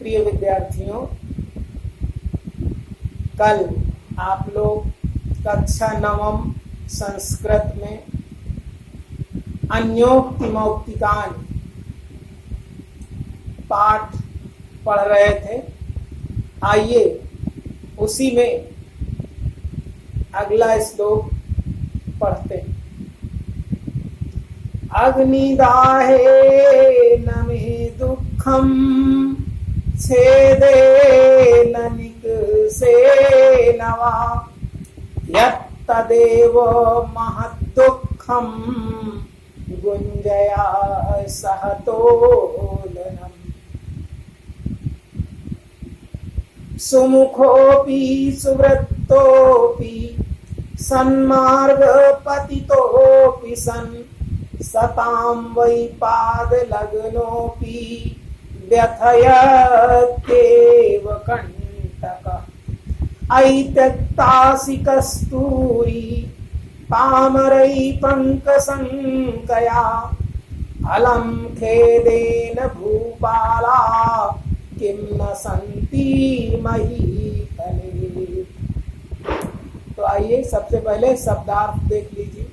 प्रिय विद्यार्थियों, कल आप लोग कक्षा 9 संस्कृत में अन्योक्ति मौक्तिकान पाठ पढ़ रहे थे। आइए उसी में अगला श्लोक पढ़ते हैं। अग्निदाहे न मे दुःखम छेदे न निकषेन वा यत्तदेव महद्दुःखम गुञ्जया सहतोलनम्। सुमुखोऽपि सुवृत्तोऽपि सन्मार्गपतितोऽपि सन् सतां वै पादलग्नोऽपि व्यथयत्येव कण्टकः। ऐत्यक्तासि कस्तूरी पामरै पङ्कसङ्कया अलं खेदेन भूपाला किं न सन्ति महीतले। तो आइए सबसे पहले शब्दार्थ देख लीजिए।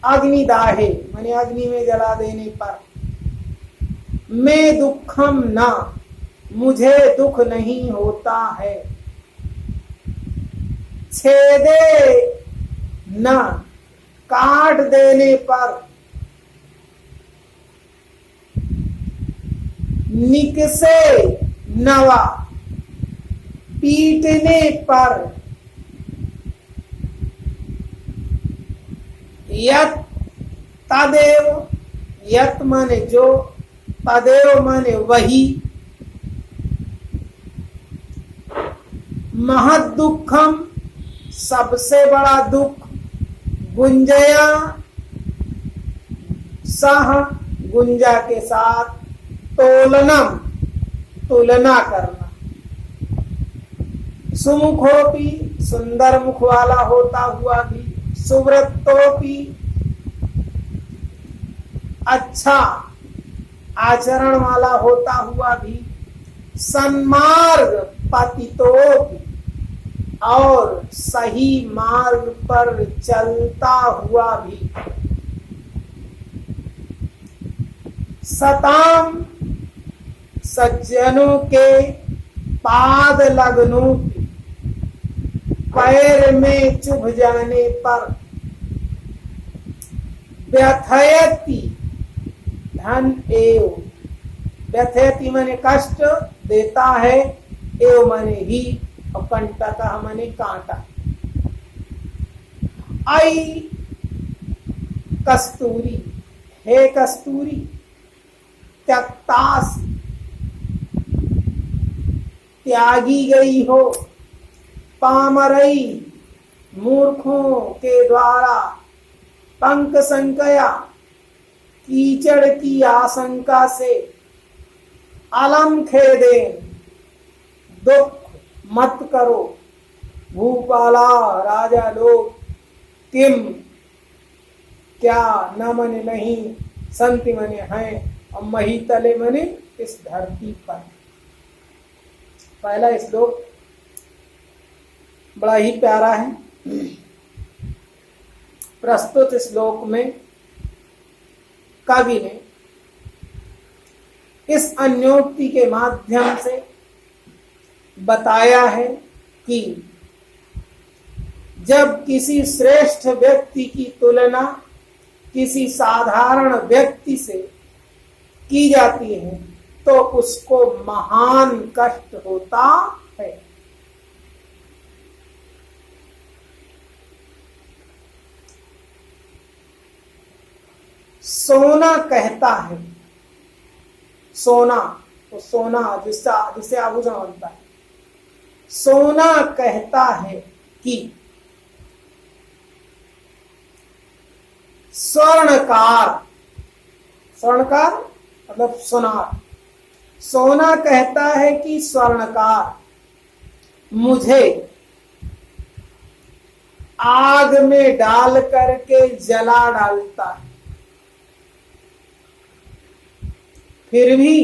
अग्निदाहे माने अग्नि में जला देने पर, मैं दुखम ना मुझे दुख नहीं होता है, छेदे न काट देने पर, निकसे नवा पीटने पर, यत तदेव, यत माने जो, तदेव माने वही, महद दुखम सबसे बड़ा दुख, गुंजया सह गुंजा के साथ, तोलनम तुलना करना, सुमुखोपि सुंदर मुख वाला होता हुआ भी, सुव्रतोपि अच्छा आचरण वाला होता हुआ भी, सन्मार्ग पतितोपि और सही मार्ग पर चलता हुआ भी, सताम सज्जनों के पाद लगनों पैर में चुभ जाने पर, व्यथयति धन एव, व्यथयति माने कष्ट देता है, एव माने ही, और कंटक माने कांटा। आई कस्तूरी, हे कस्तूरी, त्यक्तास त्यागी गई हो, पामरई मूर्खों के द्वारा, पंक संकया कीचड़ की आशंका से, अलम खेदेन दुख मत करो, भूपाला राजा लोग, किम क्या, न मने नहीं, संति मने हैं, और महीतले मने इस धरती पर। पहला श्लोक बड़ा ही प्यारा है। प्रस्तुत श्लोक में कवि ने इस अन्योक्ति के माध्यम से बताया है कि जब किसी श्रेष्ठ व्यक्ति की तुलना किसी साधारण व्यक्ति से की जाती है तो उसको महान कष्ट होता है। सोना कहता है, सोना तो सोना जिससे आभूषण बनता है, सोना कहता है कि स्वर्णकार, स्वर्णकार मतलब सोनार, सोना कहता है कि स्वर्णकार मुझे आग में डाल करके जला डालता है, फिर भी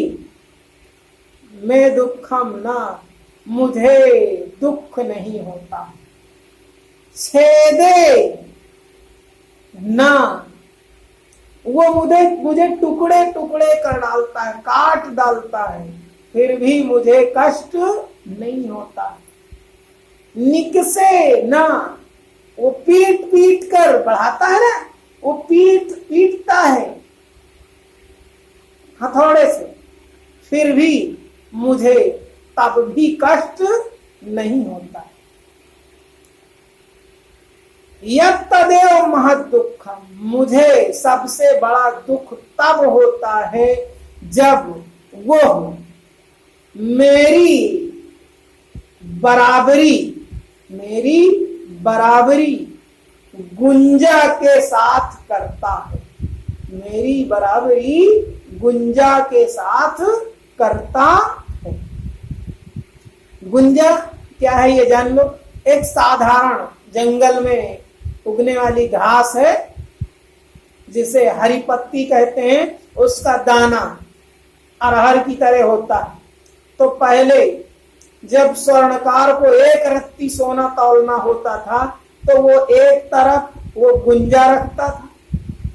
मैं दुखम ना, मुझे दुख नहीं होता। छेदे ना, वो मुझे टुकड़े टुकड़े कर डालता है, काट डालता है, फिर भी मुझे कष्ट नहीं होता। निकसे ना, वो पीट पीट कर बढ़ाता है ना, वो पीटता है हथौड़े से, फिर भी मुझे तब भी कष्ट नहीं होता। यत् तदेव महद दुखम, मुझे सबसे बड़ा दुख तब होता है जब वो मेरी बराबरी गुंजा के साथ करता है। मेरी बराबरी गुंजा के साथ करता है। गुंजा क्या है ये जान लो। एक साधारण जंगल में उगने वाली घास है जिसे हरी पत्ती कहते हैं। उसका दाना अरहर की तरह होता है। तो पहले जब स्वर्णकार को एक रत्ती सोना तौलना होता था तो वो एक तरफ वो गुंजा रखता था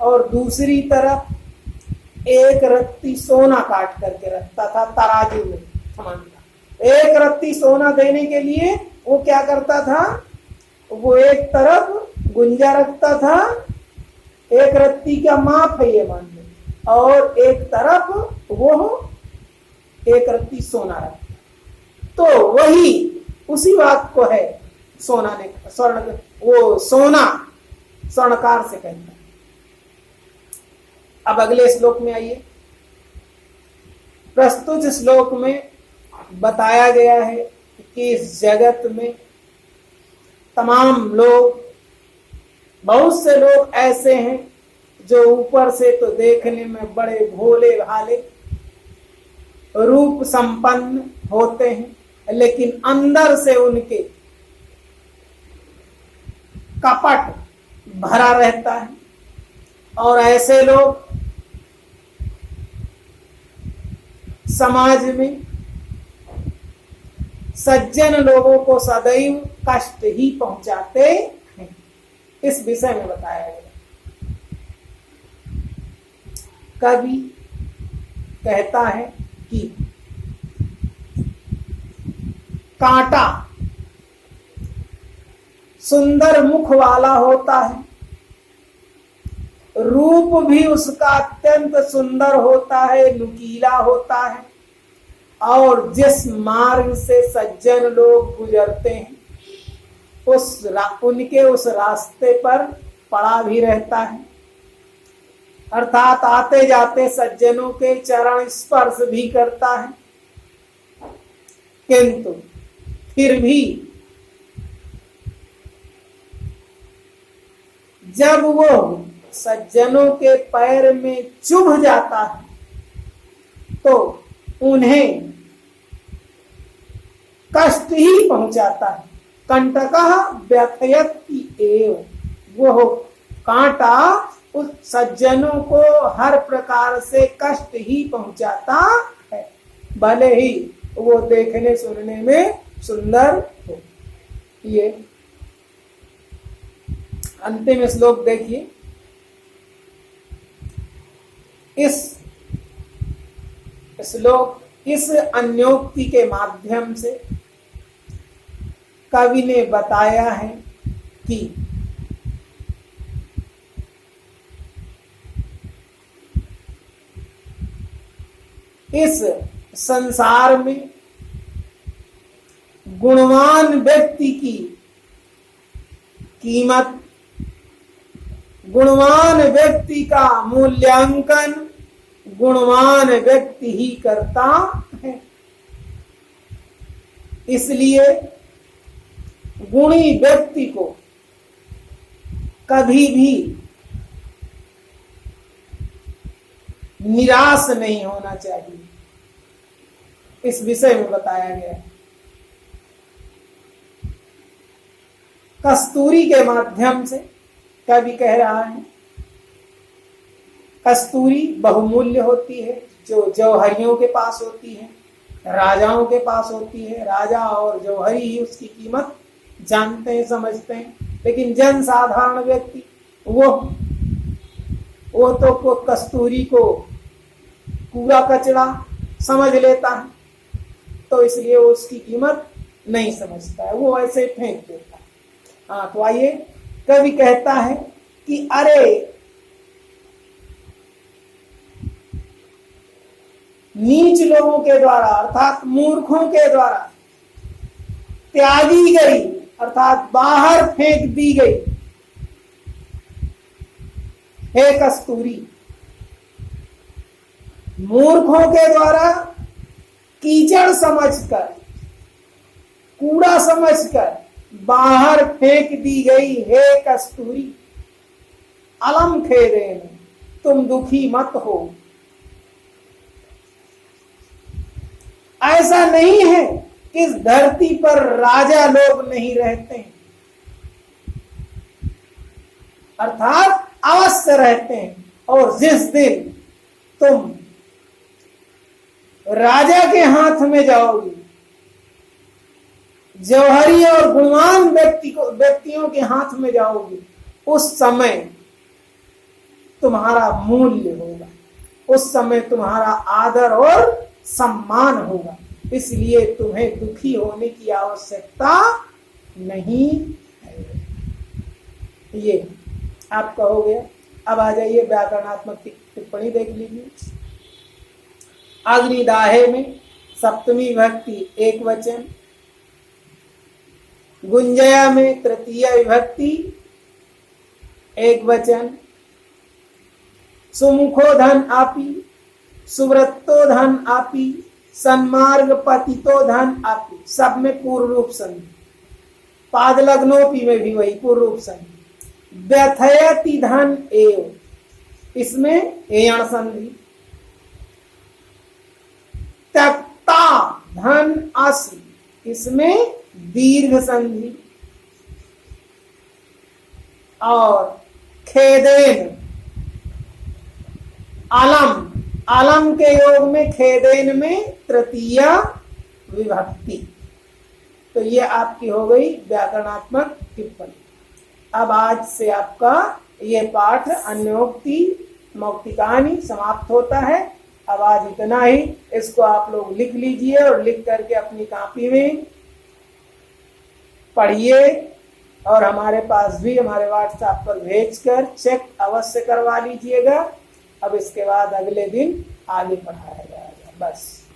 और दूसरी तरफ एक रत्ती सोना काट करके रखता था तराजू में थमाना। एक रत्ती सोना देने के लिए वो क्या करता था, वो एक तरफ गुंजा रखता था, एक रत्ती का माप है ये मान लो, और एक तरफ वो एक रत्ती सोना रखता। तो वही उसी बात को है सोना ने वो सोना स्वर्णकार से कहता है। अब अगले श्लोक में आइए। प्रस्तुत श्लोक में बताया गया है कि इस जगत में तमाम लोग, बहुत से लोग ऐसे हैं जो ऊपर से तो देखने में बड़े भोले भाले रूप संपन्न होते हैं, लेकिन अंदर से उनके कपट भरा रहता है। और ऐसे लोग समाज में सज्जन लोगों को सदैव कष्ट ही पहुंचाते हैं। इस विषय में बताया गया। कवि कहता है कि कांटा सुंदर मुख वाला होता है, रूप भी उसका अत्यंत सुंदर होता है, नुकीला होता है, और जिस मार्ग से सज्जन लोग गुजरते हैं उनके उस रास्ते पर पड़ा भी रहता है। अर्थात आते जाते सज्जनों के चरण स्पर्श भी करता है, किंतु फिर भी जब वो सज्जनों के पैर में चुभ जाता है तो उन्हें कष्ट ही पहुंचाता है। कंटकः व्यथयति एव, वो कांटा उस सज्जनों को हर प्रकार से कष्ट ही पहुंचाता है, भले ही वो देखने सुनने में सुंदर हो। ये अंतिम श्लोक देखिए। इस श्लोक, इस अन्योक्ति के माध्यम से कवि ने बताया है कि इस संसार में गुणवान व्यक्ति की कीमत, गुणवान व्यक्ति का मूल्यांकन गुणवान व्यक्ति ही करता है। इसलिए गुणी व्यक्ति को कभी भी निराश नहीं होना चाहिए। इस विषय में बताया गया है। कस्तूरी के माध्यम से कवि कह रहा है, कस्तूरी बहुमूल्य होती है, जो जौहरियों के पास होती है, राजाओं के पास होती है। राजा और जौहरी ही उसकी कीमत जानते हैं, समझते हैं। लेकिन जन साधारण व्यक्ति वो तो कस्तूरी को कूड़ा कचरा समझ लेता है, तो इसलिए वो उसकी कीमत नहीं समझता है, वो ऐसे फेंक देता है। हाँ, तो आइए, कवि कहता है कि अरे नीच लोगों के द्वारा अर्थात मूर्खों के द्वारा त्यागी गई अर्थात बाहर फेंक दी गई हे कस्तूरी, मूर्खों के द्वारा कीचड़ समझकर, कूड़ा समझकर बाहर फेंक दी गई हे कस्तूरी, अलम खेदेन, तुम दुखी मत हो। ऐसा नहीं है कि इस धरती पर राजा लोग नहीं रहते हैं, अर्थात अवश्य रहते हैं। और जिस दिन तुम राजा के हाथ में जाओगी, जौहरी और गुणवान व्यक्तियों के हाथ में जाओगी, उस समय तुम्हारा मूल्य होगा, उस समय तुम्हारा आदर और सम्मान होगा। इसलिए तुम्हें दुखी होने की आवश्यकता नहीं है। ये आपका हो गया। अब आ जाइए व्याकरणात्मक टिप्पणी देख लीजिए। अग्निदाहे में सप्तमी विभक्ति एक वचन, गुंजया में तृतीय विभक्ति एक वचन, सुमुखो धन आपी, सुव्रतो धन आपी, सन्मार्ग पतितो धन आपी, सब में पूर्व रूप संधि। पादलग्नोपी में भी वही पूर्व रूप संधि। व्यथयति धन एव, इसमें एयण संधि। त्यक्ता धन असि, इसमें दीर्घ संधि। और खेदेन, अलम, अलम के योग में खेदेन में तृतीय विभक्ति। तो ये आपकी हो गई व्याकरणात्मक टिप्पणी। अब आज से आपका ये पाठ अन्योक्ति मौक्तिकानी समाप्त होता है। अब आज इतना ही। इसको आप लोग लिख लीजिए और लिख करके अपनी कॉपी में पढ़िए और हमारे पास भी हमारे व्हाट्सएप पर भेजकर चेक अवश्य करवा लीजिएगा। अब इसके बाद अगले दिन आगे पढ़ाया जाएगा। बस।